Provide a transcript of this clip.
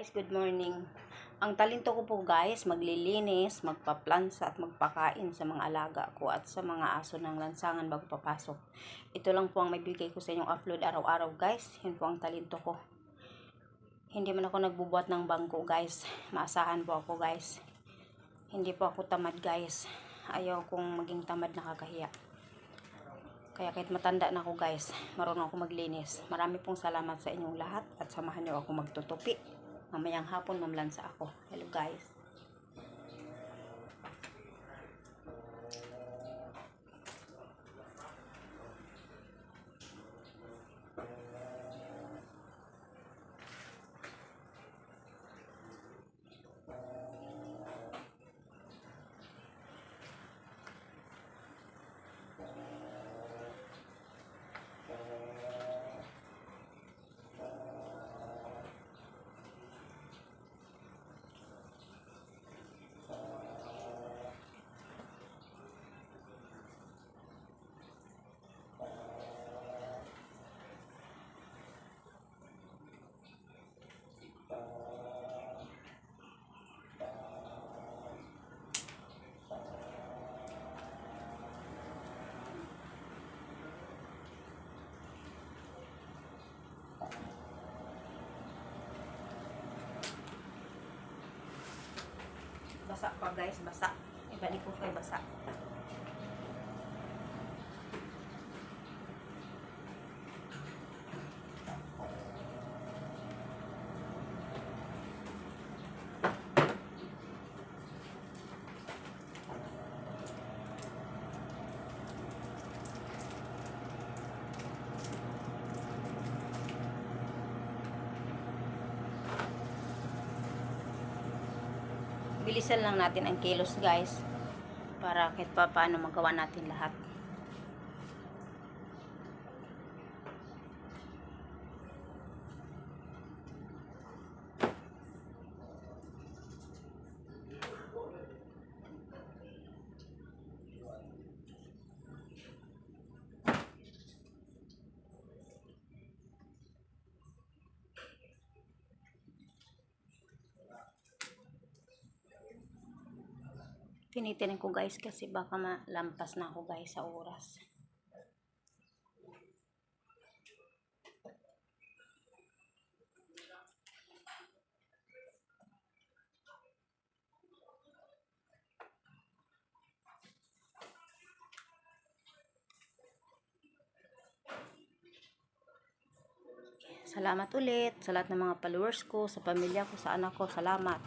Guys, good morning. Ang talento ko po guys, maglilinis, magpaplansa at magpakain sa mga alaga ko at sa mga aso ng lansangan bago papasok. Ito lang po ang may bigay ko sa inyong upload araw-araw guys. Yun po ang talento ko. Hindi man ako nagbubuhat ng bangko guys. Maasahan po ako guys. Hindi po ako tamad guys. Ayaw kong maging tamad, nakakahiya. Kaya kahit matanda na ako guys, marunong ako maglinis. Marami pong salamat sa inyong lahat at samahan niyo ako magtutupi. Mamayang hapon mamlansa ako. Hello guys. Basa pa guys, basa. Ibalik ko kay basa. Bilisan lang natin ang kilos guys para kahit pa paano magawa natin lahat. Tinitinan ko guys kasi baka malampas na ako guys sa oras. Salamat ulit sa lahat ng mga followers ko, sa pamilya ko, sa anak ko. Salamat.